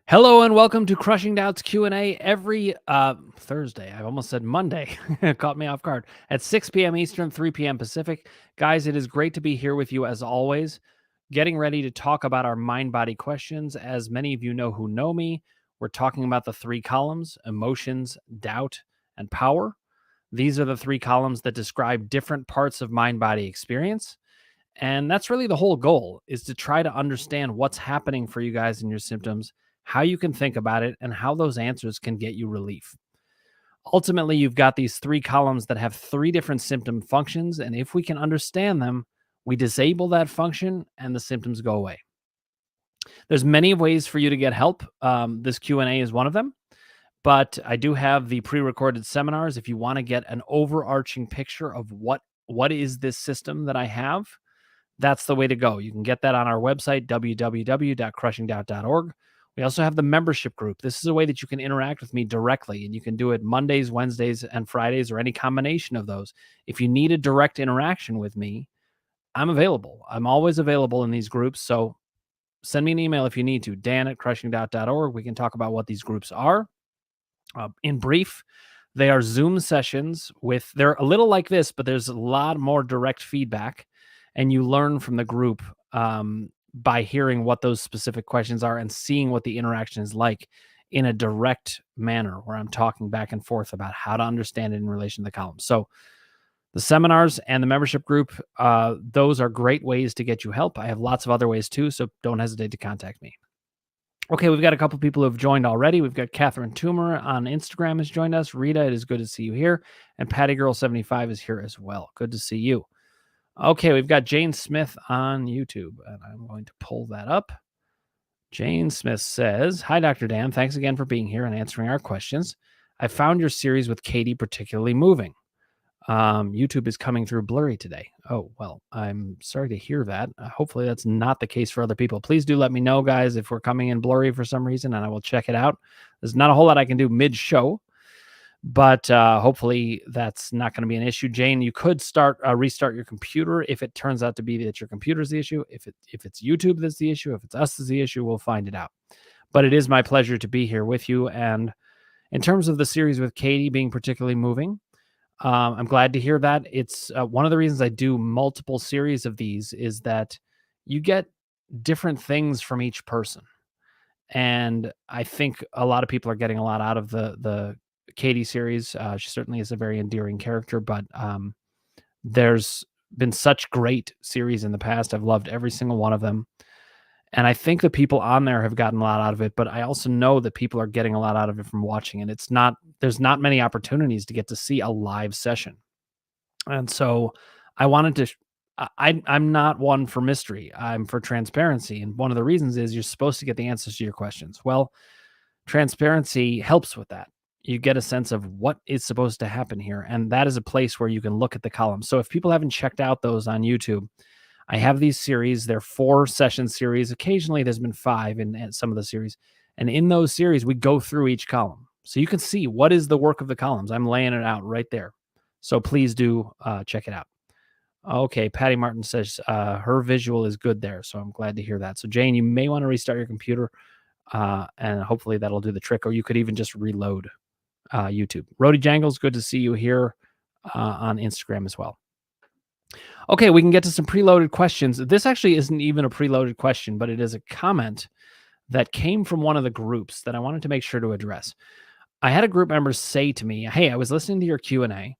Hello and welcome to Crushing Doubts Q&A every Thursday. I almost said Monday. It caught me off guard. At 6 p.m. Eastern, 3 p.m. Pacific. Guys, it is great to be here with you as always. Getting ready to talk about our mind-body questions. As many of you know who know me, we're talking about the three columns: emotions, doubt, and power. These are the three columns that describe different parts of mind-body experience. And that's really the whole goal, is to try to understand what's happening for you guys in your symptoms, how you can think about it, and how those answers can get you relief. Ultimately, you've got these three columns that have three different symptom functions. And if we can understand them, we disable that function and the symptoms go away. There's many ways for you to get help. This Q&A is one of them. But I do have the pre-recorded seminars if you want to get an overarching picture of what is this system that I have. That's the way to go. You can get that on our website, www.crushingdoubt.org. We also have the membership group. This is a way that you can interact with me directly, and you can do it Mondays, Wednesdays, and Fridays, or any combination of those. If you need a direct interaction with me, I'm available. I'm always available in these groups. So send me an email if you need to, dan@crushingdoubt.org. We can talk about what these groups are. In brief, they are Zoom sessions they're a little like this, but there's a lot more direct feedback. And you learn from the group by hearing what those specific questions are and seeing what the interaction is like in a direct manner, where I'm talking back and forth about how to understand it in relation to the columns. So the seminars and the membership group, those are great ways to get you help. I have lots of other ways too, so don't hesitate to contact me. Okay, we've got a couple people who have joined already. We've got Catherine Toomer on Instagram has joined us. Rita, it is good to see you here. And Patty Girl 75 is here as well. Good to see you. Okay, we've got Jane Smith on YouTube, and I'm going to pull that up. Jane Smith says, "Hi, Dr. Dan. Thanks again for being here and answering our questions. I found your series with Katie particularly moving. YouTube is coming through blurry today. Oh, well, I'm sorry to hear that. Hopefully that's not the case for other people. Please do let me know, guys, if we're coming in blurry for some reason, and I will check it out. There's not a whole lot I can do mid-show, but hopefully that's not going to be an issue. Jane, you could restart your computer if it turns out to be that your computer is the issue. If it's YouTube that's the issue, if it's us that's the issue, we'll find it out. But it is my pleasure to be here with you. And in terms of the series with Katie being particularly moving, I'm glad to hear that. It's one of the reasons I do multiple series of these is that you get different things from each person. And I think a lot of people are getting a lot out of the Katie series. She certainly is a very endearing character, but there's been such great series in the past. I've loved every single one of them. And I think the people on there have gotten a lot out of it, but I also know that people are getting a lot out of it from watching it. There's not many opportunities to get to see a live session. And so I wanted to, I'm not one for mystery. I'm for transparency. And one of the reasons is you're supposed to get the answers to your questions. Well, transparency helps with that. You get a sense of what is supposed to happen here. And that is a place where you can look at the columns. So if people haven't checked out those on YouTube, I have these series. They're 4-session series. Occasionally there's been 5 in some of the series. And in those series, we go through each column. So you can see what is the work of the columns. I'm laying it out right there. So please do check it out. Okay, Patty Martin says her visual is good there. So I'm glad to hear that. So Jane, you may want to restart your computer and hopefully that'll do the trick. Or you could even just reload YouTube. Rody Jangles, good to see you here on Instagram as well. Okay, we can get to some preloaded questions. This actually isn't even a preloaded question, but it is a comment that came from one of the groups that I wanted to make sure to address. I had a group member say to me, "Hey, I was listening to your Q&A,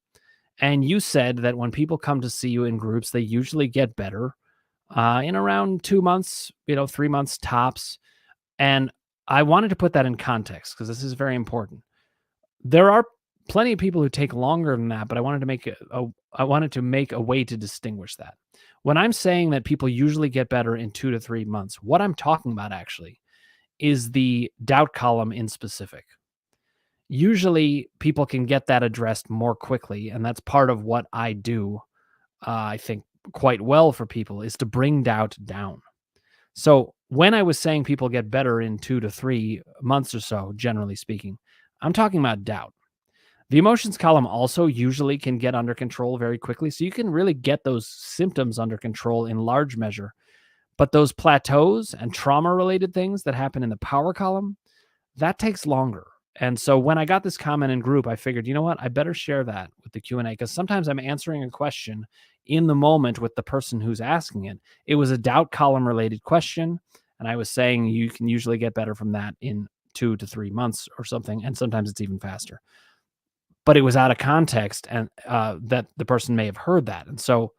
and you said that when people come to see you in groups, they usually get better in around 2 months, 3 months tops." And I wanted to put that in context because this is very important. There are plenty of people who take longer than that, but I wanted to make a way to distinguish that. When I'm saying that people usually get better in 2 to 3 months, what I'm talking about actually is the doubt column in specific. Usually people can get that addressed more quickly, and that's part of what I do, I think quite well for people, is to bring doubt down. So when I was saying people get better in 2 to 3 months or so, generally speaking, I'm talking about doubt. The emotions column also usually can get under control very quickly. So you can really get those symptoms under control in large measure. But those plateaus and trauma-related things that happen in the power column, that takes longer. And so when I got this comment in group, I figured, you know what? I better share that with the Q&A because sometimes I'm answering a question in the moment with the person who's asking it. It was a doubt column related question. And I was saying you can usually get better from that in 2 to 3 months or something. And sometimes it's even faster. But it was out of context and that the person may have heard that. And so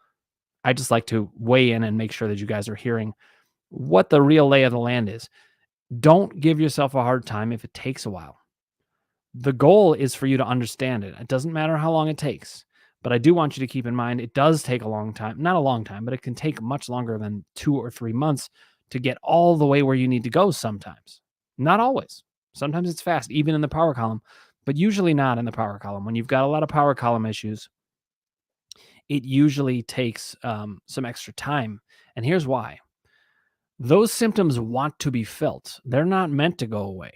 I just like to weigh in and make sure that you guys are hearing what the real lay of the land is. Don't give yourself a hard time if it takes a while. The goal is for you to understand it. It doesn't matter how long it takes, but I do want you to keep in mind it does take a long time. Not a long time, but it can take much longer than 2 or 3 months to get all the way where you need to go sometimes. Not always. Sometimes it's fast, even in the power column, but usually not in the power column. When you've got a lot of power column issues, it usually takes some extra time. And here's why. Those symptoms want to be felt. They're not meant to go away.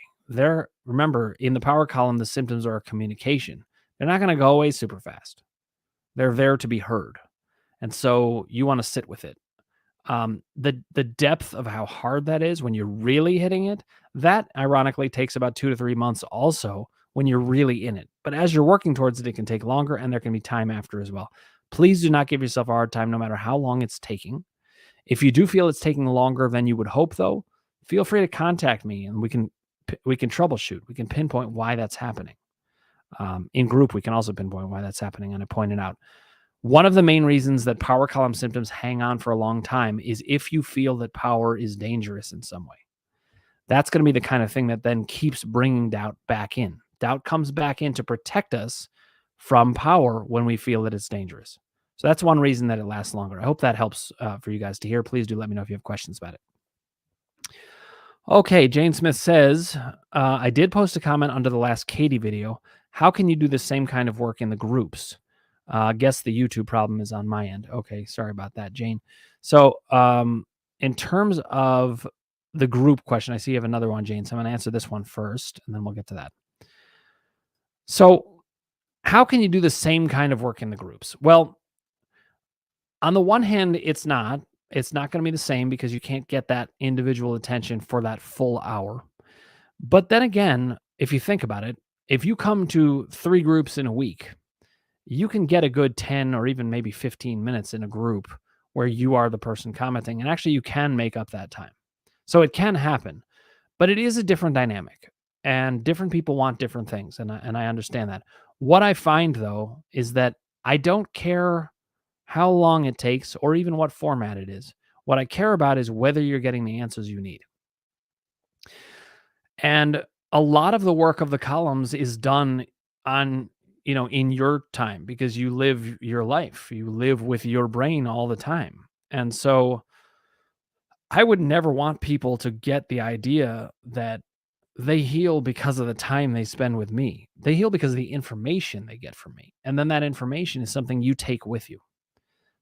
Remember, in the power column, the symptoms are a communication. They're not going to go away super fast. They're there to be heard. And so you want to sit with it. The depth of how hard that is when you're really hitting it, that ironically takes about 2 to 3 months also when you're really in it. But as you're working towards it, it can take longer and there can be time after as well. Please do not give yourself a hard time no matter how long it's taking. If you do feel it's taking longer than you would hope, though, feel free to contact me and we can troubleshoot. We can pinpoint why that's happening. In group, we can also pinpoint why that's happening. And I pointed out one of the main reasons that power column symptoms hang on for a long time is if you feel that power is dangerous in some way. That's going to be the kind of thing that then keeps bringing doubt back in. Doubt comes back in to protect us from power when we feel that it's dangerous. So that's one reason that it lasts longer. I hope that helps for you guys to hear. Please do let me know if you have questions about it. Okay, Jane Smith says, I did post a comment under the last Katie video. How can you do the same kind of work in the groups? Guess the YouTube problem is on my end. Okay, sorry about that, Jane. So in terms of the group question, I see you have another one, Jane. So I'm going to answer this one first, and then we'll get to that. So how can you do the same kind of work in the groups? Well, on the one hand, it's not going to be the same because you can't get that individual attention for that full hour. But then again, if you think about it, if you come to 3 groups in a week, you can get a good 10 or even maybe 15 minutes in a group where you are the person commenting. And actually, you can make up that time. So it can happen, but it is a different dynamic and different people want different things. And I understand that. What I find, though, is that I don't care how long it takes or even what format it is. What I care about is whether you're getting the answers you need. And a lot of the work of the columns is done on, in your time because you live your life. You live with your brain all the time. And so I would never want people to get the idea that they heal because of the time they spend with me. They heal because of the information they get from me. And then that information is something you take with you.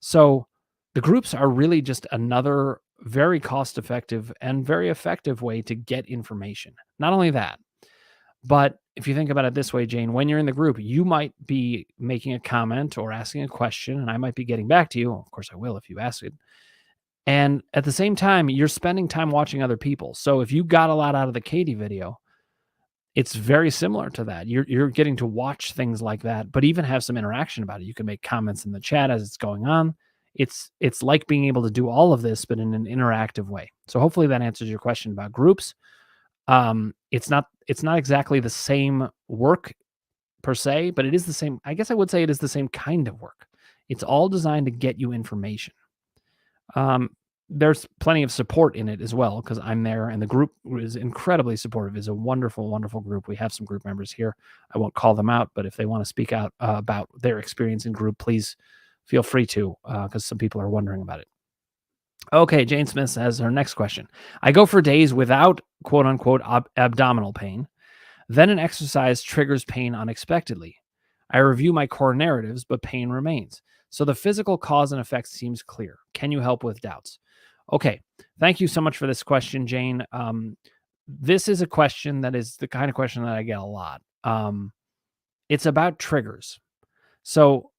So the groups are really just another very cost-effective and very effective way to get information. Not only that, but if you think about it this way, Jane, when you're in the group, you might be making a comment or asking a question, and I might be getting back to you. Of course, I will if you ask it. And at the same time, you're spending time watching other people. So if you got a lot out of the Katie video, it's very similar to that. You're getting to watch things like that, but even have some interaction about it. You can make comments in the chat as it's going on. It's like being able to do all of this, but in an interactive way. So hopefully that answers your question about groups. It's not exactly the same work per se, but it is the same. I guess I would say it is the same kind of work. It's all designed to get you information. There's plenty of support in it as well because I'm there and the group is incredibly supportive. It's a wonderful, wonderful group. We have some group members here. I won't call them out, but if they want to speak out about their experience in group, please feel free to because some people are wondering about it. Okay, Jane Smith has her next question. I go for days without quote unquote abdominal pain. Then an exercise triggers pain unexpectedly. I review my core narratives, but pain remains. So the physical cause and effect seems clear. Can you help with doubts? Okay, thank you so much for this question, Jane. This is a question that is the kind of question that I get a lot. It's about triggers. So,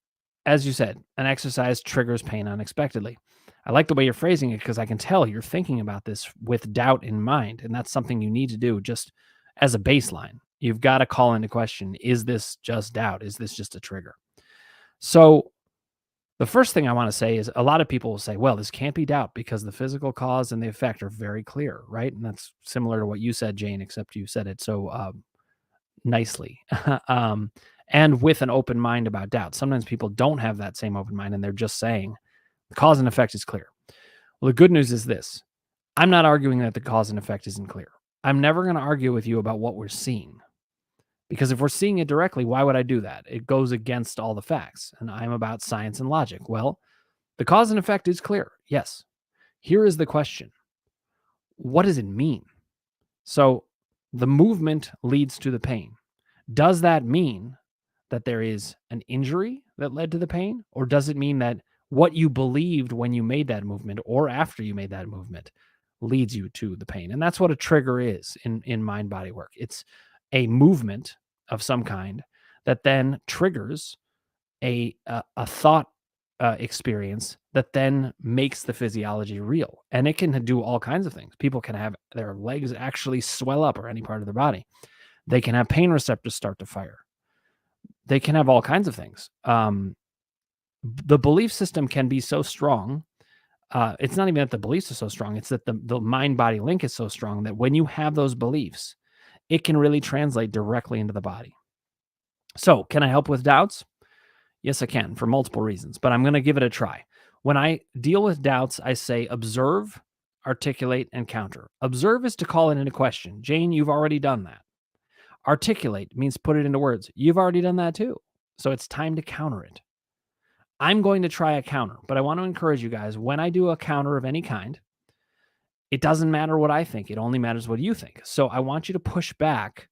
as you said, an exercise triggers pain unexpectedly. I like the way you're phrasing it because I can tell you're thinking about this with doubt in mind, and that's something you need to do. Just as a baseline. You've got to call into question, is this just doubt? Is this just a trigger? So the first thing I want to say is a lot of people will say, well, this can't be doubt because the physical cause and the effect are very clear, right? And that's similar to what you said, Jane, except you said it so nicely. And with an open mind about doubt. Sometimes people don't have that same open mind and they're just saying the cause and effect is clear. Well, the good news is this. I'm not arguing that the cause and effect isn't clear. I'm never going to argue with you about what we're seeing. Because if we're seeing it directly, why would I do that? It goes against all the facts. And I'm about science and logic. Well, the cause and effect is clear. Yes. Here is the question. What does it mean? So the movement leads to the pain. Does that mean that there is an injury that led to the pain? Or does it mean that what you believed when you made that movement or after you made that movement leads you to the pain? And that's what a trigger is in mind body work. It's a movement of some kind that then triggers a thought experience that then makes the physiology real. And it can do all kinds of things. People can have their legs actually swell up or any part of their body. They can have pain receptors start to fire. They can have all kinds of things. The belief system can be so strong. It's not even that the beliefs are so strong. It's that the mind-body link is so strong that when you have those beliefs, it can really translate directly into the body. So can I help with doubts? Yes, I can for multiple reasons, but I'm going to give it a try. When I deal with doubts, I say observe, articulate, and counter. Observe is to call it into question. Jane, you've already done that. Articulate means put it into words. You've already done that too. So it's time to counter it. I'm going to try a counter, but I want to encourage you guys, when I do a counter of any kind, it doesn't matter what I think. It only matters what you think. So I want you to push back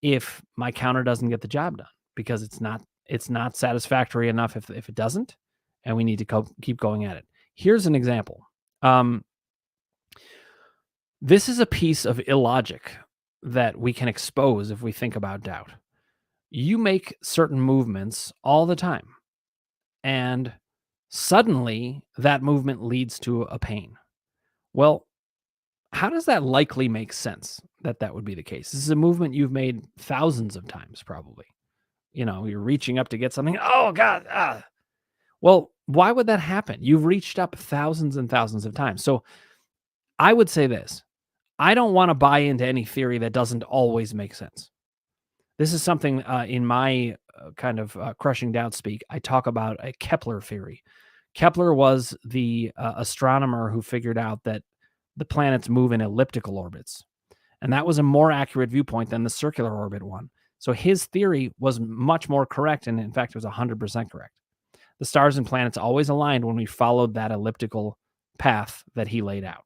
if my counter doesn't get the job done, because it's not satisfactory enough if it doesn't, and we need to keep going at it. Here's an example. This is a piece of illogic that we can expose if we think about doubt. You make certain movements all the time, and suddenly that movement leads to a pain. Well, how does that likely make sense that would be the case? This is a movement you've made thousands of times, probably. You're reaching up to get something. Oh, God. Well, why would that happen? You've reached up thousands and thousands of times. So I would say this. I don't want to buy into any theory that doesn't always make sense. This is something in my kind of crushing doubt speak. I talk about a Kepler theory. Kepler was the astronomer who figured out that the planets move in elliptical orbits. And that was a more accurate viewpoint than the circular orbit one. So his theory was much more correct. And in fact, it was 100% correct. The stars and planets always aligned when we followed that elliptical path that he laid out.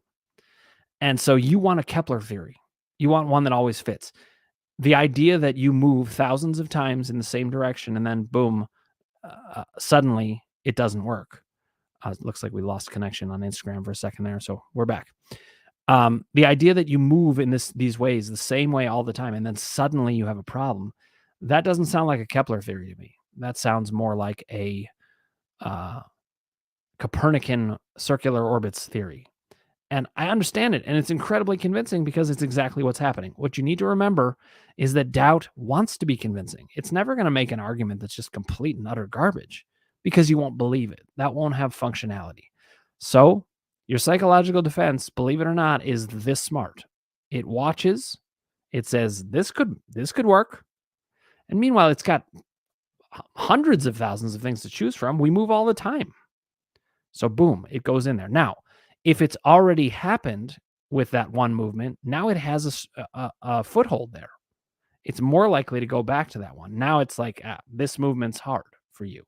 And so you want a Kepler theory. You want one that always fits. The idea that you move thousands of times in the same direction and then boom, suddenly it doesn't work. It looks like we lost connection on Instagram for a second there. So we're back. The idea that you move in these ways the same way all the time and then suddenly you have a problem, that doesn't sound like a Kepler theory to me. That sounds more like a Copernican circular orbits theory. And I understand it, and it's incredibly convincing because it's exactly what's happening. What you need to remember is that doubt wants to be convincing. It's never going to make an argument that's just complete and utter garbage because you won't believe it. That won't have functionality. So your psychological defense, believe it or not, is this smart. It watches. It says, this could work. And meanwhile, it's got hundreds of thousands of things to choose from. We move all the time. So boom, it goes in there. Now, if it's already happened with that one movement, now it has a foothold there. It's more likely to go back to that one. Now it's like, this movement's hard for you.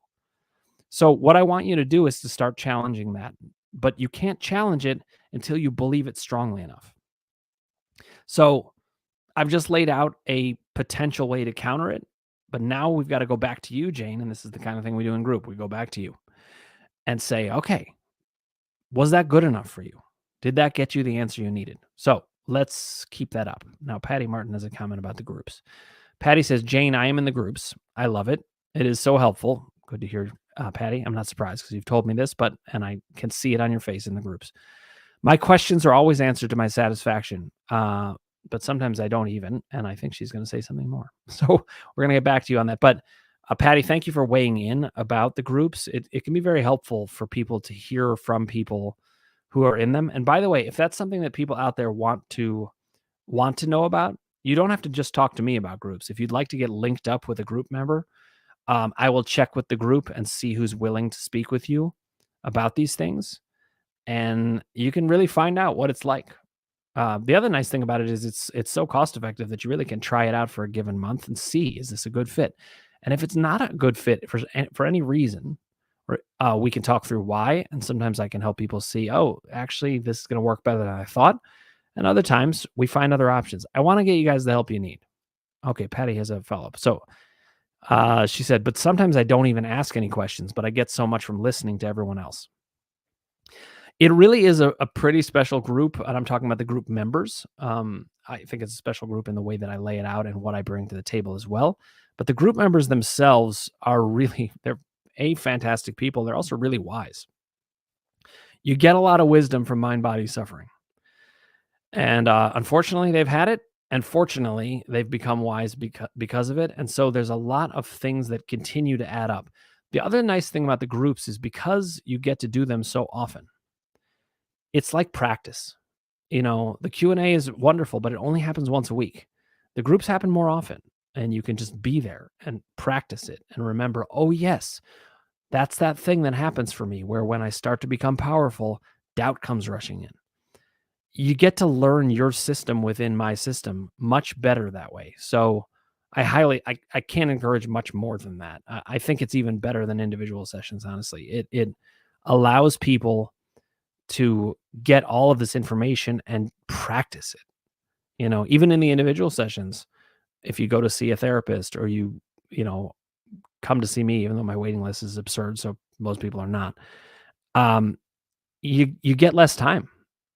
So what I want you to do is to start challenging that. But you can't challenge it until you believe it strongly enough. So I've just laid out a potential way to counter it. But now we've got to go back to you, Jane. And this is the kind of thing we do in group. We go back to you and say, okay, was that good enough for you? Did that get you the answer you needed? So let's keep that up. Now, Patty Martin has a comment about the groups. Patty says, Jane, I am in the groups. I love it. It is so helpful. Good to hear, Patty. I'm not surprised because you've told me this, and I can see it on your face in the groups. My questions are always answered to my satisfaction. but sometimes I don't even. And I think she's going to say something more. So we're going to get back to you on that. But Patty, thank you for weighing in about the groups. It can be very helpful for people to hear from people who are in them. And by the way, if that's something that people out there want to know about, you don't have to just talk to me about groups. If you'd like to get linked up with a group member, I will check with the group and see who's willing to speak with you about these things. And you can really find out what it's like. The other nice thing about it is it's so cost effective that you really can try it out for a given month and see, is this a good fit? And if it's not a good fit for any reason, we can talk through why. And sometimes I can help people see, oh, actually, this is going to work better than I thought. And other times we find other options. I want to get you guys the help you need. Okay, Patty has a follow up. So she said, but sometimes I don't even ask any questions, but I get so much from listening to everyone else. It really is a pretty special group, and I'm talking about the group members. I think it's a special group in the way that I lay it out and what I bring to the table as well. But the group members themselves are really, they're fantastic people. They're also really wise. You get a lot of wisdom from mind, body, suffering. And unfortunately, they've had it. And fortunately, they've become wise because of it. And so there's a lot of things that continue to add up. The other nice thing about the groups is because you get to do them so often, it's like practice. The Q&A is wonderful, but it only happens once a week. The groups happen more often, and you can just be there and practice it and remember, oh, yes, that's that thing that happens for me where when I start to become powerful, doubt comes rushing in. You get to learn your system within my system much better that way. So I can't encourage much more than that. I think it's even better than individual sessions, honestly. It allows people to get all of this information and practice it. Even in the individual sessions, if you go to see a therapist or you come to see me, even though my waiting list is absurd, so most people are not, you get less time.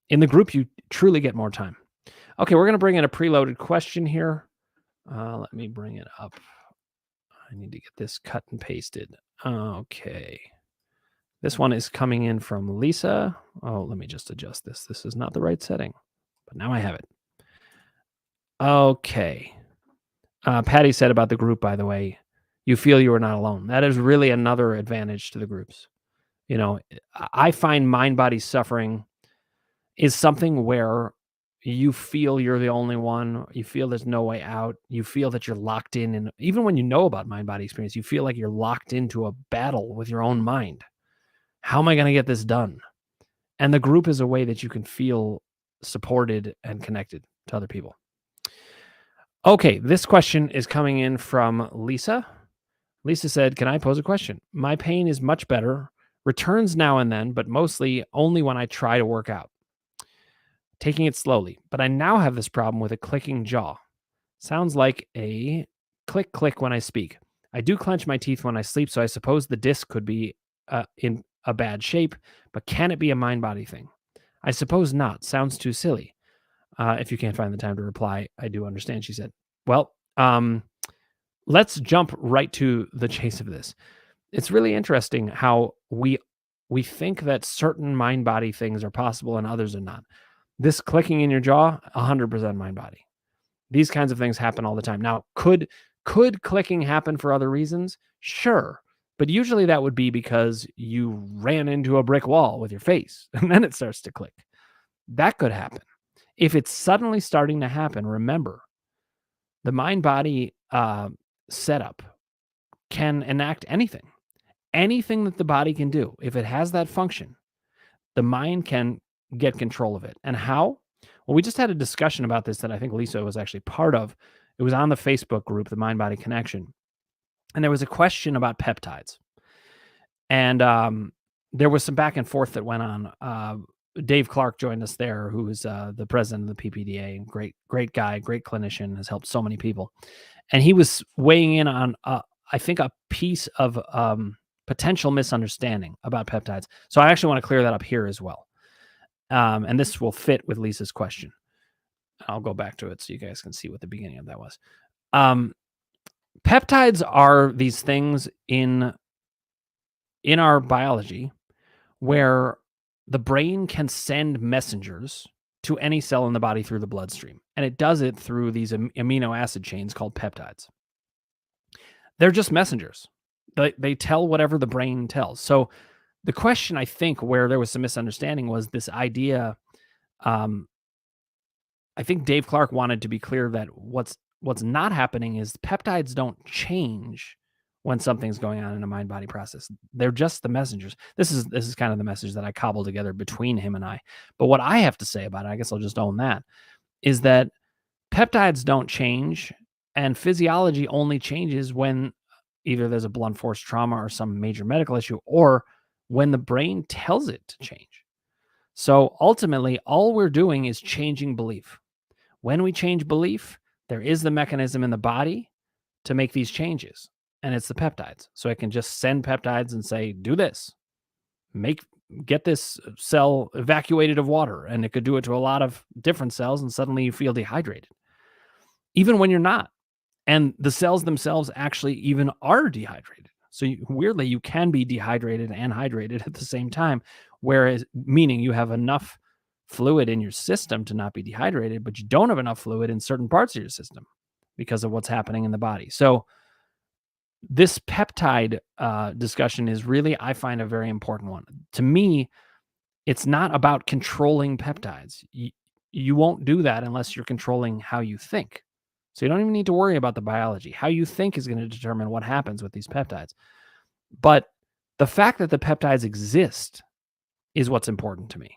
In the group, you truly get more time. Okay, we're going to bring in a preloaded question here. Let me bring it up. I need to get this cut and pasted. Okay. This one is coming in from Lisa. Oh, let me just adjust this. This is not the right setting, but now I have it. Okay. Patty said about the group, by the way, you feel you are not alone. That is really another advantage to the groups. I find mind body suffering is something where you feel you're the only one. You feel there's no way out. You feel that you're locked in. And even when you know about mind body experience, you feel like you're locked into a battle with your own mind. How am I going to get this done? And the group is a way that you can feel supported and connected to other people. Okay, this question is coming in from Lisa. Lisa said, can I pose a question? My pain is much better, returns now and then, but mostly only when I try to work out. Taking it slowly, but I now have this problem with a clicking jaw. Sounds like a click, click when I speak. I do clench my teeth when I sleep, so I suppose the disc could be in a bad shape, but can it be a mind-body thing? I suppose not. Sounds too silly. If you can't find the time to reply, I do understand, she said. Well, let's jump right to the chase of this. It's really interesting how we think that certain mind-body things are possible and others are not. This clicking in your jaw, 100% mind-body. These kinds of things happen all the time. Now, could clicking happen for other reasons? Sure. But usually that would be because you ran into a brick wall with your face and then it starts to click. That could happen. If it's suddenly starting to happen, remember, the mind-body setup can enact anything. Anything that the body can do. If it has that function, the mind can get control of it. And how? Well, we just had a discussion about this that I think Lisa was actually part of. It was on the Facebook group, the Mind Body Connection. And there was a question about peptides. And there was some back and forth that went on. Dave Clark joined us there, who is the president of the PPDA. Great guy, great clinician, has helped so many people. And he was weighing in on, I think, a piece of potential misunderstanding about peptides. So I actually want to clear that up here as well. And this will fit with Lisa's question. I'll go back to it so you guys can see what the beginning of that was. Peptides are these things in our biology where the brain can send messengers to any cell in the body through the bloodstream. And it does it through these amino acid chains called peptides. They're just messengers. They tell whatever the brain tells. So the question, I think, where there was some misunderstanding was this idea. Um, I think Dave Clark wanted to be clear that what's not happening is peptides don't change when something's going on in a mind-body process. They're just the messengers. This is kind of the message that I cobbled together between him and I. But what I have to say about it, I guess I'll just own that, is that peptides don't change, and physiology only changes when either there's a blunt force trauma or some major medical issue, or when the brain tells it to change. So ultimately, all we're doing is changing belief. When we change belief, there is the mechanism in the body to make these changes, and it's the peptides. So it can just send peptides and say, do this, get this cell evacuated of water, and it could do it to a lot of different cells, and suddenly you feel dehydrated, even when you're not. And the cells themselves actually even are dehydrated. So weirdly, you can be dehydrated and hydrated at the same time, whereas meaning you have enough fluid in your system to not be dehydrated, but you don't have enough fluid in certain parts of your system because of what's happening in the body. So this peptide discussion is really, I find, a very important one. To me, it's not about controlling peptides. You won't do that unless you're controlling how you think. So you don't even need to worry about the biology. How you think is going to determine what happens with these peptides. But the fact that the peptides exist is what's important to me,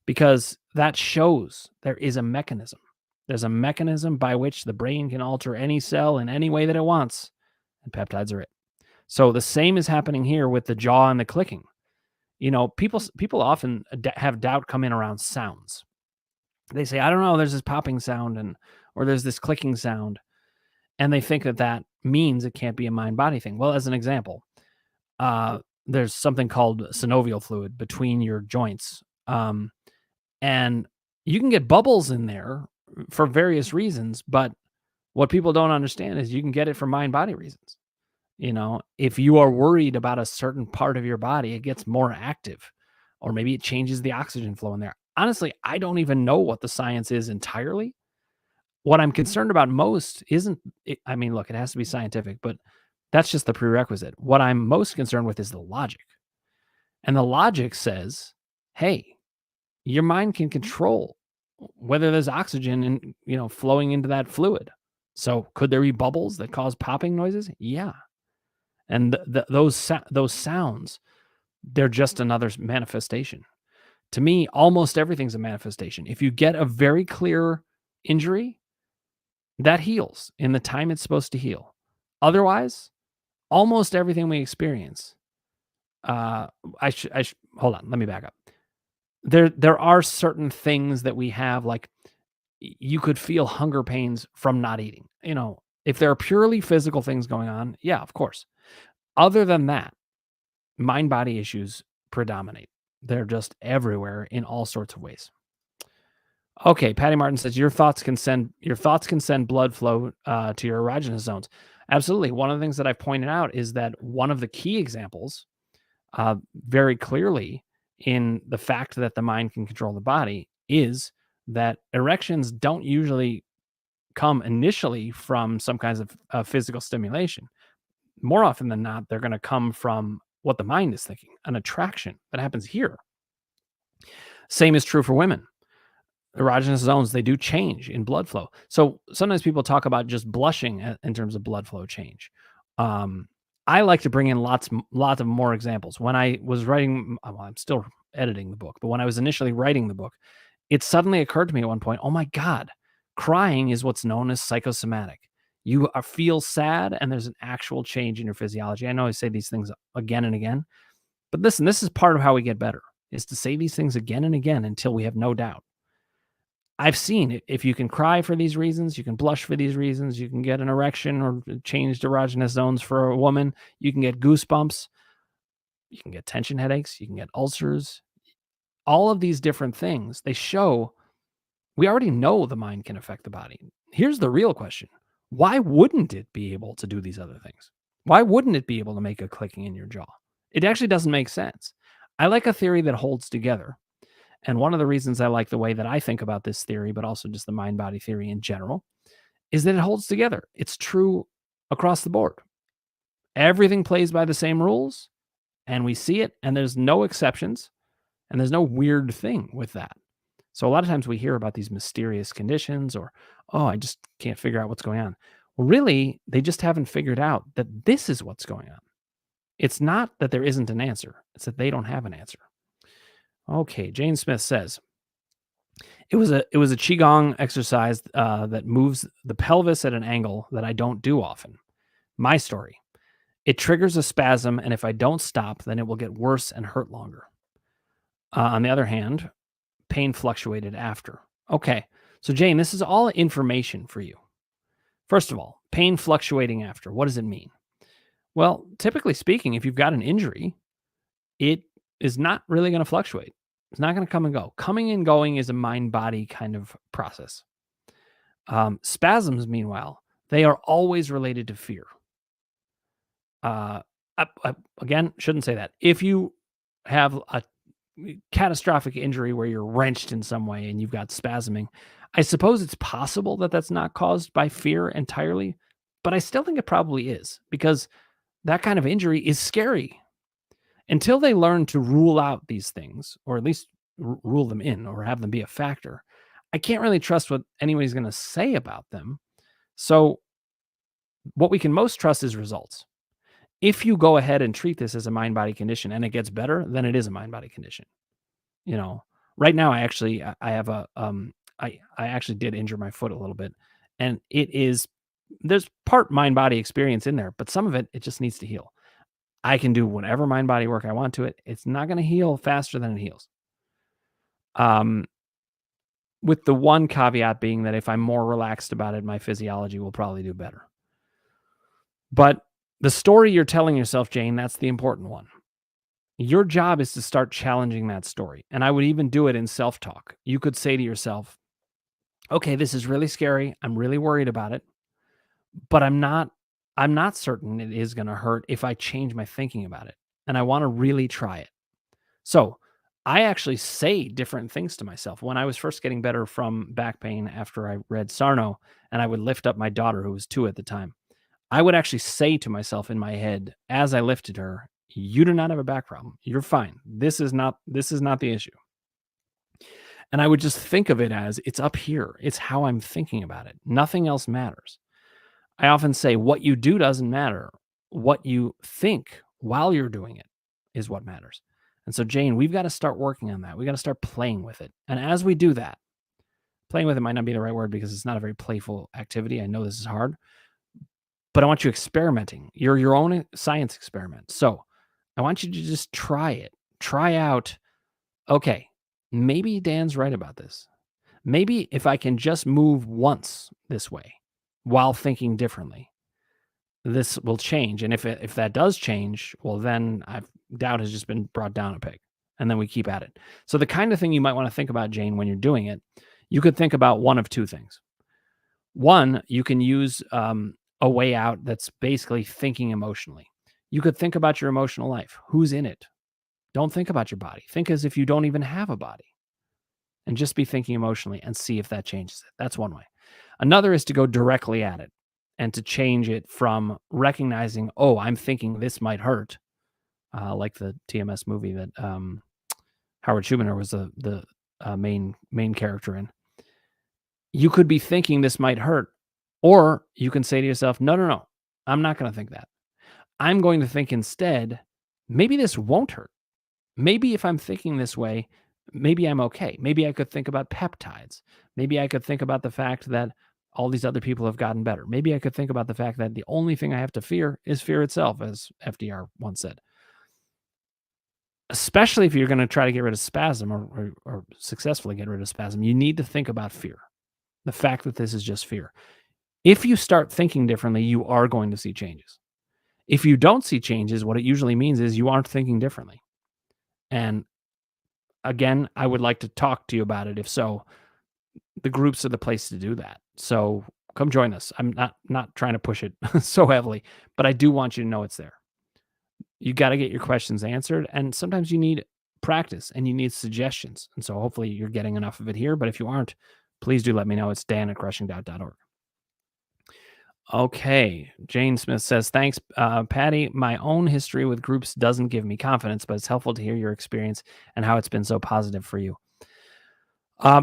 because that shows there is a mechanism. There's a mechanism by which the brain can alter any cell in any way that it wants, and peptides are it. So the same is happening here with the jaw and the clicking. People often have doubt come in around sounds. They say, I don't know, there's this popping sound or there's this clicking sound. And they think that means it can't be a mind-body thing. Well, as an example, there's something called synovial fluid between your joints. And you can get bubbles in there for various reasons, but what people don't understand is you can get it for mind-body reasons. If you are worried about a certain part of your body, it gets more active, or maybe it changes the oxygen flow in there. Honestly, I don't even know what the science is entirely. What I'm concerned about most isn't, look, it has to be scientific, but that's just the prerequisite. What I'm most concerned with is the logic. And the logic says, hey, your mind can control whether there's oxygen flowing into that fluid. So could there be bubbles that cause popping noises? Yeah. And those sounds, they're just another manifestation. To me, almost everything's a manifestation. If you get a very clear injury, that heals in the time it's supposed to heal. Otherwise, almost everything we experience, hold on, let me back up. There are certain things that we have, like you could feel hunger pains from not eating. If there are purely physical things going on, yeah, of course. Other than that, mind-body issues predominate. They're just everywhere in all sorts of ways. Okay, Patty Martin says your thoughts can send blood flow to your erogenous zones. Absolutely. One of the things that I've pointed out is that one of the key examples, very clearly, in the fact that the mind can control the body, is that erections don't usually come initially from some kinds of physical stimulation. More often than not, they're going to come from what the mind is thinking, an attraction that happens here. Same is true for women. Erogenous zones, they do change in blood flow. So sometimes people talk about just blushing in terms of blood flow change. I like to bring in lots of more examples. When I was writing, I'm still editing the book, but when I was initially writing the book, it suddenly occurred to me at one point, oh my God, crying is what's known as psychosomatic. You feel sad, and there's an actual change in your physiology. I know I say these things again and again, but listen, this is part of how we get better, is to say these things again and again until we have no doubt. I've seen it. If you can cry for these reasons, you can blush for these reasons, you can get an erection or changed erogenous zones for a woman, you can get goosebumps, you can get tension headaches, you can get ulcers. All of these different things, they show we already know the mind can affect the body. Here's the real question. Why wouldn't it be able to do these other things? Why wouldn't it be able to make a clicking in your jaw? It actually doesn't make sense. I like a theory that holds together. And one of the reasons I like the way that I think about this theory, but also just the mind body theory in general, is that it holds together. It's true across the board. Everything plays by the same rules, and we see it, and there's no exceptions, and there's no weird thing with that. So a lot of times we hear about these mysterious conditions or, oh, I just can't figure out what's going on. Well, really, they just haven't figured out that this is what's going on. It's not that there isn't an answer, it's that they don't have an answer. Okay, Jane Smith says, it was a qigong exercise that moves the pelvis at an angle that I don't do often. My story. It triggers a spasm, and if I don't stop, then it will get worse and hurt longer. On the other hand, pain fluctuated after. Okay, so Jane, this is all information for you. First of all, pain fluctuating after. What does it mean? Well, typically speaking, if you've got an injury, it is not really going to fluctuate. It's not going to come and go. Coming and going is a mind body kind of process. Spasms, meanwhile, they are always related to fear. Again, shouldn't say that. If you have a catastrophic injury where you're wrenched in some way and you've got spasming, I suppose it's possible that that's not caused by fear entirely, but I still think it probably is because that kind of injury is scary. Until they learn to rule out these things, or at least rule them in or have them be a factor, I can't really trust what anybody's going to say about them. So, what we can most trust is results. If you go ahead and treat this as a mind body condition and it gets better, then it is a mind body condition. You know, right now I have a I actually did injure my foot a little bit, and there's part mind body experience in there, but some of it just needs to heal. I can do whatever mind body work I want to it. It's not going to heal faster than it heals. Um, with the one caveat being that if I'm more relaxed about it, my physiology will probably do better. But the story you're telling yourself, Jane, that's the important one. Your job is to start challenging that story. And I would even do it in self-talk. You could say to yourself, okay, this is really scary. I'm really worried about it, but I'm not certain it is going to hurt if I change my thinking about it. And I want to really try it. So I actually say different things to myself. When I was first getting better from back pain after I read Sarno, and I would lift up my daughter, who was 2 at the time, I would actually say to myself in my head as I lifted her, "You do not have a back problem. You're fine. This is not the issue." And I would just think of it as it's up here. It's how I'm thinking about it. Nothing else matters. I often say what you do doesn't matter. What you think while you're doing it is what matters. And so, Jane, we've got to start working on that. We got to start playing with it. And as we do that, playing with it might not be the right word because it's not a very playful activity. I know this is hard, but I want you experimenting. You're your own science experiment. So I want you to just try it. Try out, okay, maybe Dan's right about this. Maybe if I can just move once this way while thinking differently, this will change. And if that does change, well, then doubt has just been brought down a peg. And then we keep at it. So the kind of thing you might want to think about, Jane, when you're doing it, you could think about one of two things. One, you can use a way out that's basically thinking emotionally. You could think about your emotional life. Who's in it? Don't think about your body. Think as if you don't even have a body. And just be thinking emotionally and see if that changes it. That's one way. Another is to go directly at it and to change it from recognizing, oh, I'm thinking this might hurt, like the TMS movie that Howard Schubiner was the main character in. You could be thinking this might hurt, or you can say to yourself, no, no, no, I'm not going to think that. I'm going to think instead, maybe this won't hurt. Maybe if I'm thinking this way, maybe I'm okay. Maybe I could think about peptides. Maybe I could think about the fact that all these other people have gotten better. Maybe I could think about the fact that the only thing I have to fear is fear itself, as FDR once said. Especially if you're going to try to get rid of spasm or successfully get rid of spasm, you need to think about fear. The fact that this is just fear. If you start thinking differently, you are going to see changes. If you don't see changes, what it usually means is you aren't thinking differently. And again, I would like to talk to you about it. If so, the groups are the place to do that. So come join us. I'm not trying to push it so heavily, but I do want you to know it's there. You got to get your questions answered. And sometimes you need practice and you need suggestions. And so hopefully you're getting enough of it here. But if you aren't, please do let me know. It's dan@crushingdoubt.org. Okay. Jane Smith says, thanks, Patty. My own history with groups doesn't give me confidence, but it's helpful to hear your experience and how it's been so positive for you.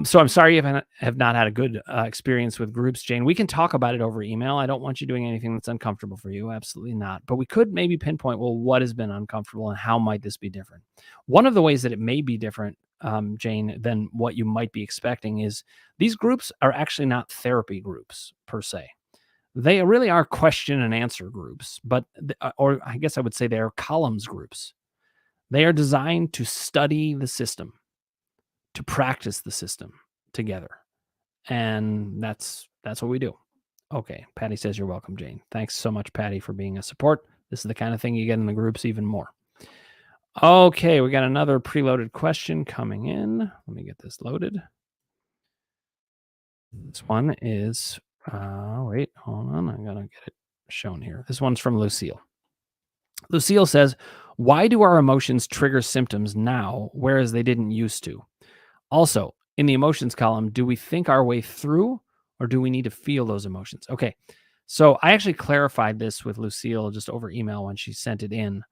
So I'm sorry you have not had a good experience with groups, Jane. We can talk about it over email. I don't want you doing anything that's uncomfortable for you. Absolutely not. But we could maybe pinpoint, well, what has been uncomfortable and how might this be different? One of the ways that it may be different, Jane, than what you might be expecting is these groups are actually not therapy groups per se. They really are question and answer groups, but or I guess I would say they are columns groups. They are designed to study the system, to practice the system together. And that's what we do. Okay, Patty says you're welcome, Jane. Thanks so much, Patty, for being a support. This is the kind of thing you get in the groups even more. Okay, we got another preloaded question coming in. Let me get this loaded. This one is wait, hold on. I'm gonna get it shown here. This one's from Lucille. Lucille says, why do our emotions trigger symptoms now, whereas they didn't used to? Also, in the emotions column, do we think our way through or do we need to feel those emotions? Okay. So I actually clarified this with Lucille just over email when she sent it in.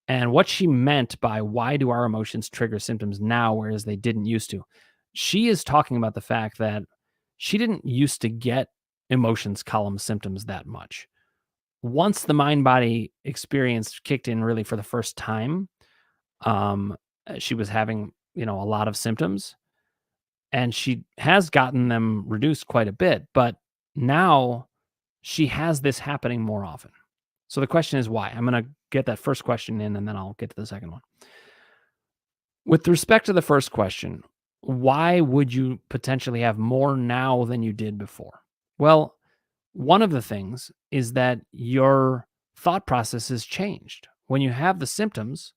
And what she meant by why do our emotions trigger symptoms now, whereas they didn't used to? She is talking about the fact that she didn't used to get emotions column symptoms that much. Once the mind body experience kicked in really for the first time, she was having, a lot of symptoms and she has gotten them reduced quite a bit, but now she has this happening more often. So the question is why? I'm going to get that first question in and then I'll get to the second one. With respect to the first question, why would you potentially have more now than you did before? Well, one of the things is that your thought process has changed. When you have the symptoms,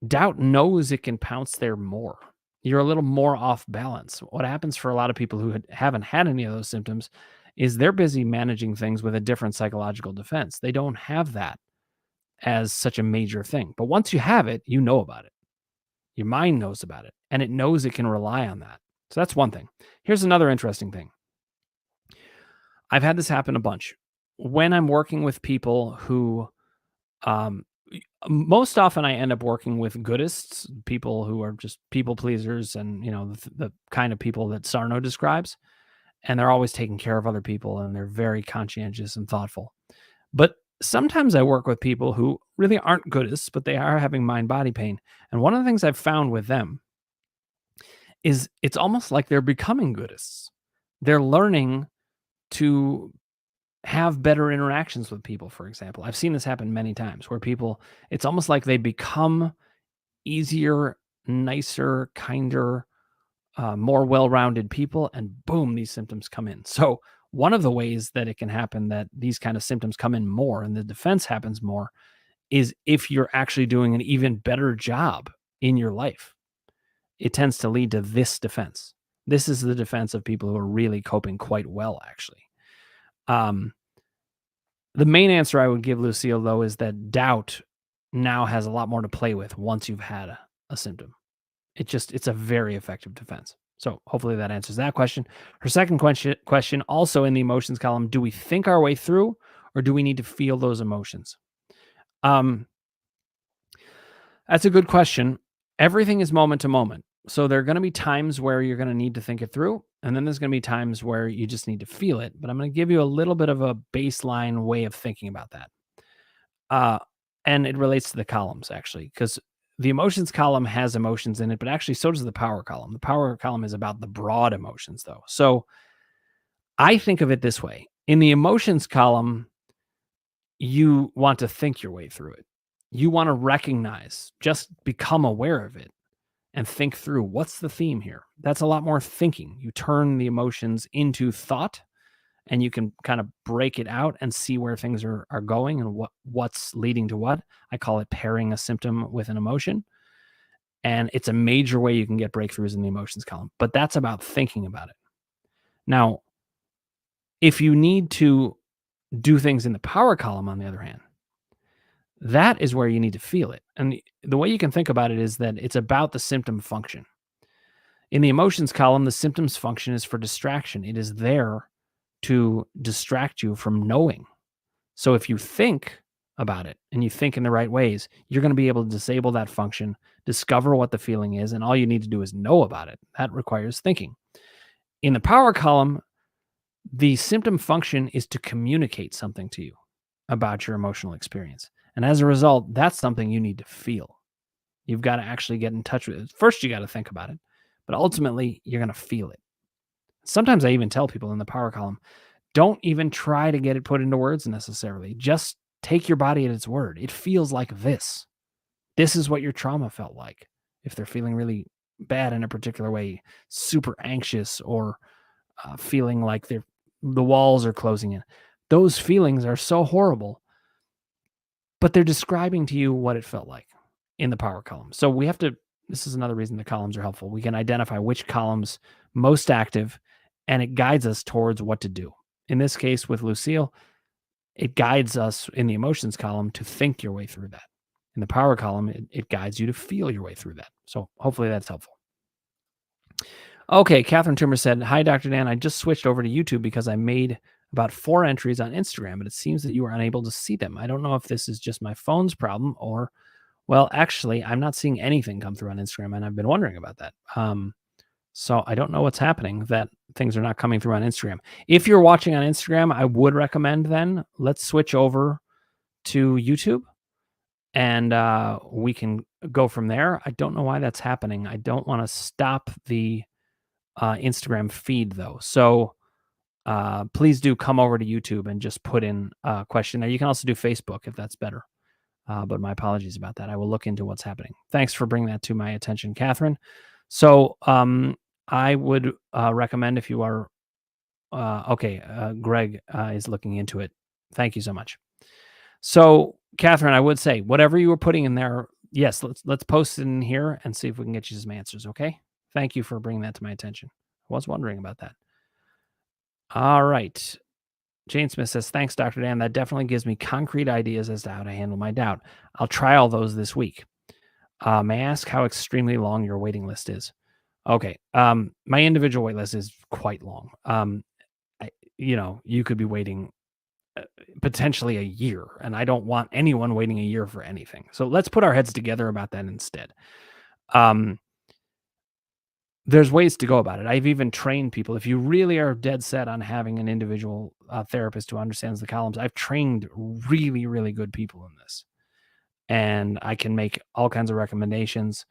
doubt knows it can pounce there more. You're a little more off balance. What happens for a lot of people who haven't had any of those symptoms is they're busy managing things with a different psychological defense. They don't have that as such a major thing. But once you have it, you know about it. Your mind knows about it and it knows it can rely on that. So that's one thing. Here's another interesting thing. I've had this happen a bunch. When I'm working with people who um, most often I end up working with goodists, people who are just people pleasers and, the kind of people that Sarno describes. And they're always taking care of other people and they're very conscientious and thoughtful. But sometimes I work with people who really aren't goodists, but they are having mind body pain. And one of the things I've found with them is it's almost like they're becoming goodists. They're learning to have better interactions with people, for example. I've seen this happen many times where people, it's almost like they become easier, nicer, kinder, more well-rounded people, and boom, these symptoms come in. So one of the ways that it can happen that these kind of symptoms come in more and the defense happens more is if you're actually doing an even better job in your life. It tends to lead to this defense. This is the defense of people who are really coping quite well, actually. The main answer I would give Lucille, though, is that doubt now has a lot more to play with once you've had a symptom. It's a very effective defense. So hopefully that answers that question. Her second question, also in the emotions column, do we think our way through or do we need to feel those emotions? That's a good question. Everything is moment to moment. So there are going to be times where you're going to need to think it through. And then there's going to be times where you just need to feel it. But I'm going to give you a little bit of a baseline way of thinking about that. And it relates to the columns, actually, because the emotions column has emotions in it, but actually so does the power column. The power column is about the broad emotions, though. So I think of it this way. In the emotions column, you want to think your way through it. You want to recognize, just become aware of it and think through what's the theme here. That's a lot more thinking. You turn the emotions into thought and you can kind of break it out and see where things are going and what's leading to what. I call it pairing a symptom with an emotion. And it's a major way you can get breakthroughs in the emotions column. But that's about thinking about it. Now, if you need to do things in the power column, on the other hand, That is where you need to feel it. And the way you can think about it is that it's about the symptom function. In the emotions column, the symptoms function is for distraction. It is there to distract you from knowing. So if you think about it and you think in the right ways, you're going to be able to disable that function, discover what the feeling is, and all you need to do is know about it. That requires thinking. In the power column, the symptom function is to communicate something to you about your emotional experience. And as a result, that's something you need to feel. You've got to actually get in touch with it. First, you got to think about it, but ultimately, you're going to feel it. Sometimes I even tell people in the power column, don't even try to get it put into words necessarily. Just take your body at its word. It feels like this. This is what your trauma felt like. If they're feeling really bad in a particular way, super anxious, or feeling like the walls are closing in, those feelings are so horrible, but they're describing to you what it felt like in the power column. So we have to, this is another reason the columns are helpful. We can identify which column's most active, and it guides us towards what to do. In this case with Lucille, it guides us in the emotions column to think your way through that. In the power column, it guides you to feel your way through that. So hopefully that's helpful. Okay, Catherine Toomer said, "Hi, Dr. Dan. I just switched over to YouTube because I made about 4 entries on Instagram, but it seems that you are unable to see them. I don't know if this is just my phone's problem or, well, actually, I'm not seeing anything come through on Instagram, and I've been wondering about that. So I don't know what's happening that things are not coming through on Instagram. If you're watching on Instagram, I would recommend then let's switch over to YouTube and we can go from there. I don't know why that's happening. I don't want to stop the Instagram feed though. So please do come over to YouTube and just put in a question there. You can also do Facebook if that's better. But my apologies about that. I will look into what's happening. Thanks for bringing that to my attention, Catherine. So I would recommend if you are Greg is looking into it. Thank you so much. So, Catherine, I would say whatever you were putting in there, yes, let's post it in here and see if we can get you some answers. Okay. Thank you for bringing that to my attention. I was wondering about that. All right. Jane Smith says, "Thanks, Dr. Dan. That definitely gives me concrete ideas as to how to handle my doubt. I'll try all those this week. May I ask how extremely long your waiting list is?" Okay. My individual wait list is quite long. You could be waiting potentially a year, and I don't want anyone waiting a year for anything. So let's put our heads together about that instead. There's ways to go about it. I've even trained people. If you really are dead set on having an individual therapist who understands the columns, I've trained really, really good people in this, and I can make all kinds of recommendations.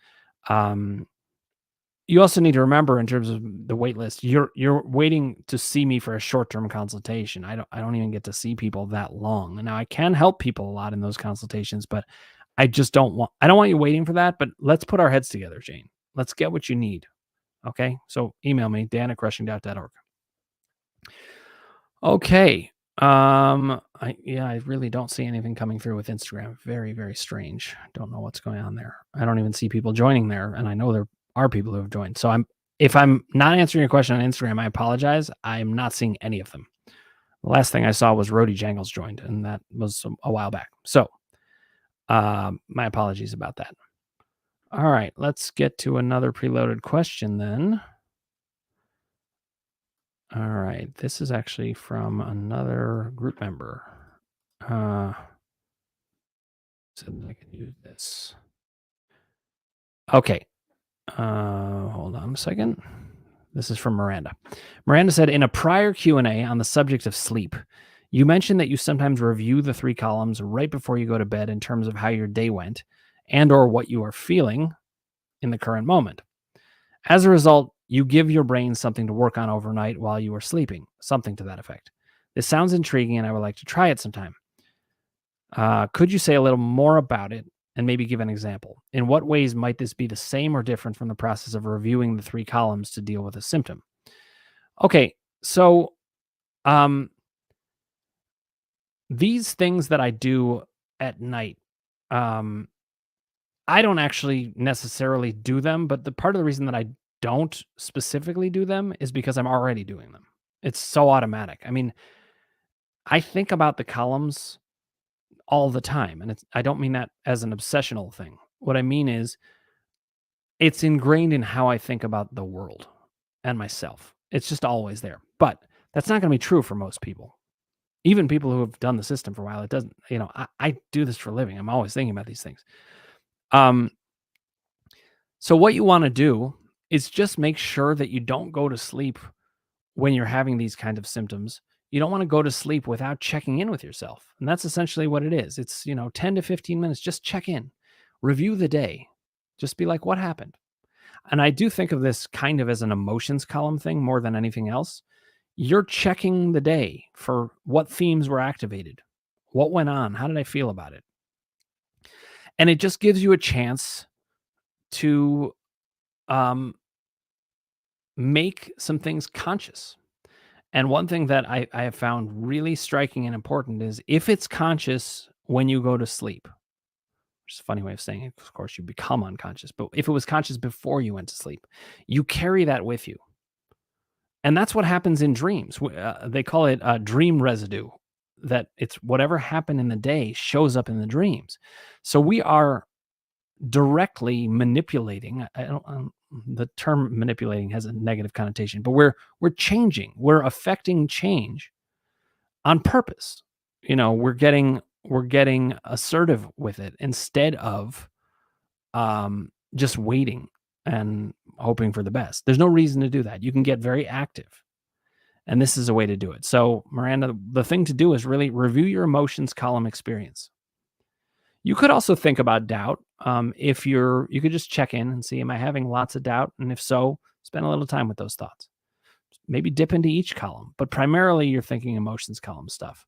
You also need to remember in terms of the wait list, you're waiting to see me for a short-term consultation. I don't even get to see people that long. Now I can help people a lot in those consultations, but I don't want you waiting for that, but let's put our heads together, Jane. Let's get what you need. Okay? So email me, dan@crushingdoubt.org. Okay. I really don't see anything coming through with Instagram. Very, very strange. Don't know what's going on there. I don't even see people joining there, and I know there are people who have joined. So if I'm not answering your question on Instagram, I apologize. I'm not seeing any of them. The last thing I saw was Rody Jangles joined, and that was a while back. So my apologies about that. All right, let's get to another preloaded question then. All right, this is actually from another group member. So I can use this. Okay. Hold on a second. This is from Miranda. Miranda said, in a prior Q&A on the subject of sleep, you mentioned that you sometimes review the 3 columns right before you go to bed in terms of how your day went and or what you are feeling in the current moment. As a result, you give your brain something to work on overnight while you are sleeping, something to that effect. This sounds intriguing and I would like to try it sometime. Could you say a little more about it and maybe give an example? In what ways might this be the same or different from the process of reviewing the 3 columns to deal with a symptom? Okay, so these things that I do at night, I don't actually necessarily do them, but the part of the reason that I don't specifically do them is because I'm already doing them. It's so automatic. I mean, I think about the columns all the time. And I don't mean that as an obsessional thing. What I mean is it's ingrained in how I think about the world and myself. It's just always there. But that's not going to be true for most people. Even people who have done the system for a while, it doesn't, I do this for a living. I'm always thinking about these things. Um, so what you want to do is just make sure that you don't go to sleep when you're having these kinds of symptoms. You don't want to go to sleep without checking in with yourself. And that's essentially what it is. It's, 10 to 15 minutes, just check in, review the day, just be like, what happened? And I do think of this kind of as an emotions column thing more than anything else. You're checking the day for what themes were activated, what went on, how did I feel about it? And it just gives you a chance to make some things conscious. And one thing that I have found really striking and important is if it's conscious when you go to sleep, which is a funny way of saying it, of course, you become unconscious, but if it was conscious before you went to sleep, you carry that with you. And that's what happens in dreams. They call it dream residue, that it's whatever happened in the day shows up in the dreams. So we are directly manipulating. I don't the term manipulating has a negative connotation, but we're changing. We're affecting change on purpose. We're getting assertive with it instead of just waiting and hoping for the best. There's no reason to do that. You can get very active. And this is a way to do it. So, Miranda, the thing to do is really review your emotions column experience. You could also think about doubt. If you could just check in and see, am I having lots of doubt? And if so, spend a little time with those thoughts. Maybe dip into each column, but primarily you're thinking emotions column stuff.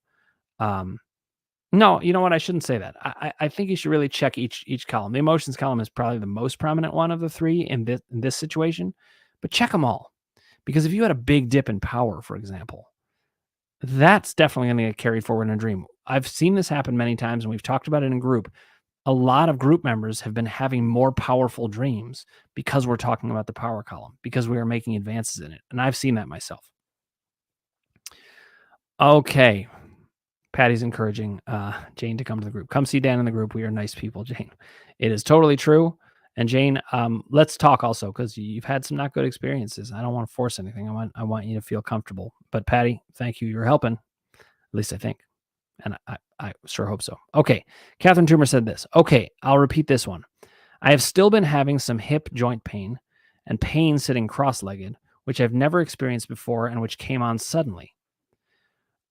No, you know what? I shouldn't say that. I think you should really check each column. The emotions column is probably the most prominent one of the three in this situation, but check them all. Because if you had a big dip in power, for example, that's definitely going to get carried forward in a dream. I've seen this happen many times, and we've talked about it in group. A lot of group members have been having more powerful dreams because we're talking about the power column, because we are making advances in it. And I've seen that myself. Okay. Patty's encouraging Jane to come to the group. Come see Dan in the group. We are nice people, Jane. It is totally true. And Jane, let's talk also, because you've had some not good experiences. I don't want to force anything. I want you to feel comfortable. But Patty, thank you. You're helping. At least I think. And I sure hope so. Okay. Catherine Toomer said this. Okay, I'll repeat this one. I have still been having some hip joint pain and pain sitting cross-legged, which I've never experienced before and which came on suddenly.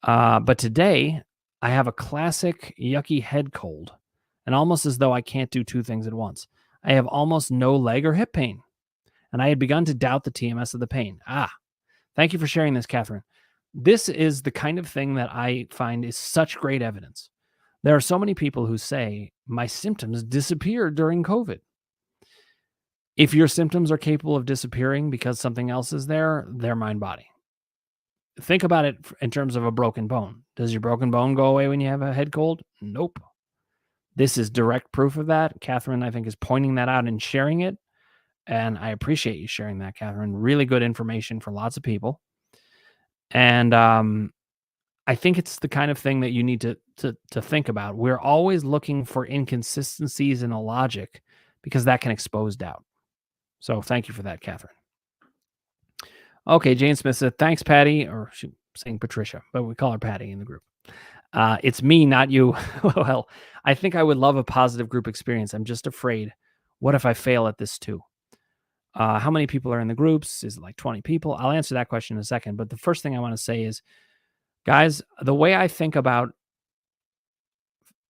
But today, I have a classic yucky head cold, and almost as though I can't do two things at once. I have almost no leg or hip pain, and I had begun to doubt the TMS of the pain. Thank you for sharing this, Catherine. This is the kind of thing that I find is such great evidence. There are so many people who say, my symptoms disappeared during COVID. If your symptoms are capable of disappearing because something else is there, they're mind-body. Think about it in terms of a broken bone. Does your broken bone go away when you have a head cold? Nope. This is direct proof of that. Catherine, I think, is pointing that out and sharing it. And I appreciate you sharing that, Catherine. Really good information for lots of people. And I think it's the kind of thing that you need to think about. We're always looking for inconsistencies in the logic because that can expose doubt. So thank you for that, Catherine. Okay, Jane Smith said, thanks, Patty. Or she's saying Patricia, but we call her Patty in the group. It's me, not you. Well, I think I would love a positive group experience. I'm just afraid. What if I fail at this too? How many people are in the groups? Is it like 20 people? I'll answer that question in a second. But the first thing I want to say is, guys, the way I think about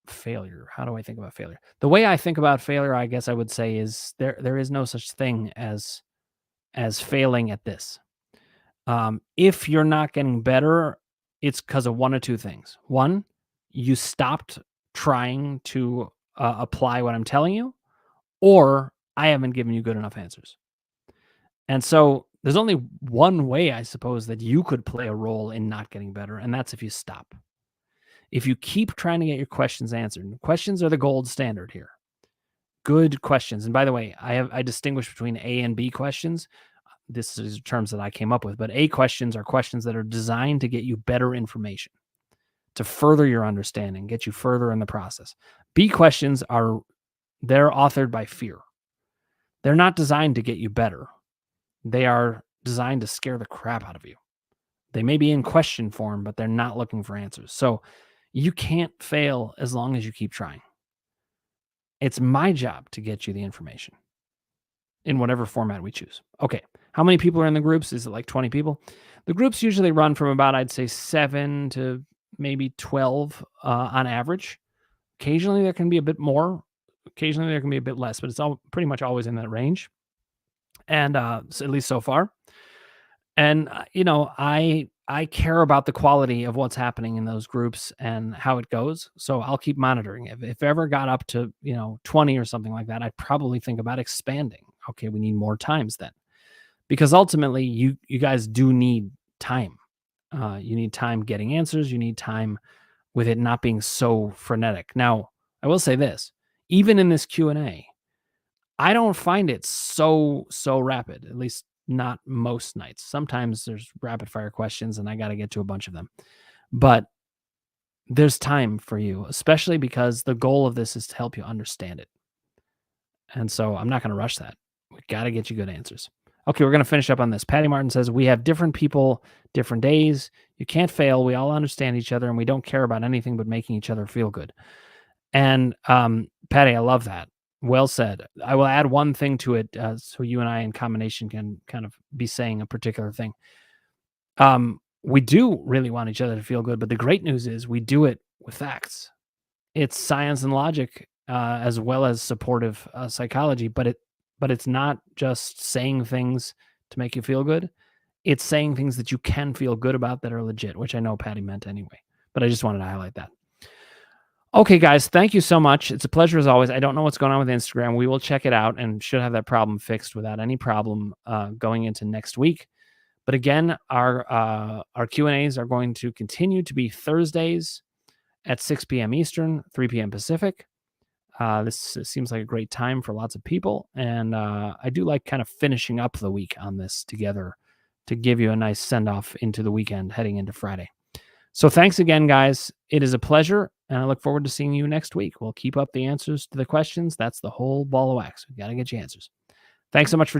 failure, how do I think about failure? The way I think about failure, I guess I would say, is there is no such thing as failing at this. If you're not getting better, it's because of one of two things. One, you stopped trying to apply what I'm telling you, or I haven't given you good enough answers. And so there's only one way, I suppose, that you could play a role in not getting better, and that's if you stop. If you keep trying to get your questions answered, questions are the gold standard here. Good questions. And by the way, I distinguish between A and B questions. This is terms that I came up with, but A questions are questions that are designed to get you better information, to further your understanding, get you further in the process. B questions they're authored by fear. They're not designed to get you better. They are designed to scare the crap out of you. They may be in question form, but they're not looking for answers. So you can't fail as long as you keep trying. It's my job to get you the information in whatever format we choose. Okay. How many people are in the groups? Is it like 20 people? The groups usually run from about, I'd say, 7 to maybe 12 on average. Occasionally there can be a bit more. Occasionally there can be a bit less, but it's all pretty much always in that range. And so at least so far. And I care about the quality of what's happening in those groups and how it goes. So I'll keep monitoring it. If it ever got up to 20 or something like that, I'd probably think about expanding. Okay, we need more times then, because ultimately you guys do need time. You need time getting answers. You need time with it not being so frenetic. Now, I will say this: even in this Q&A, I don't find it so rapid, at least not most nights. Sometimes there's rapid fire questions and I got to get to a bunch of them. But there's time for you, especially because the goal of this is to help you understand it. And so I'm not going to rush that. We got to get you good answers. Okay, we're going to finish up on this. Patty Martin says, we have different people, different days. You can't fail. We all understand each other and we don't care about anything but making each other feel good. And Patty, I love that. Well said. I will add one thing to it so you and I in combination can kind of be saying a particular thing. We do really want each other to feel good, but the great news is we do it with facts. It's science and logic as well as supportive psychology, but it's not just saying things to make you feel good. It's saying things that you can feel good about that are legit, which I know Patty meant anyway, but I just wanted to highlight that. Okay, guys, thank you so much. It's a pleasure as always. I don't know what's going on with Instagram. We will check it out and should have that problem fixed without any problem going into next week. But again, our Q&As are going to continue to be Thursdays at 6 p.m. Eastern, 3 p.m. Pacific. This seems like a great time for lots of people. And I do like kind of finishing up the week on this together to give you a nice send-off into the weekend heading into Friday. So thanks again, guys. It is a pleasure, and I look forward to seeing you next week. We'll keep up the answers to the questions. That's the whole ball of wax. We've got to get you answers. Thanks so much for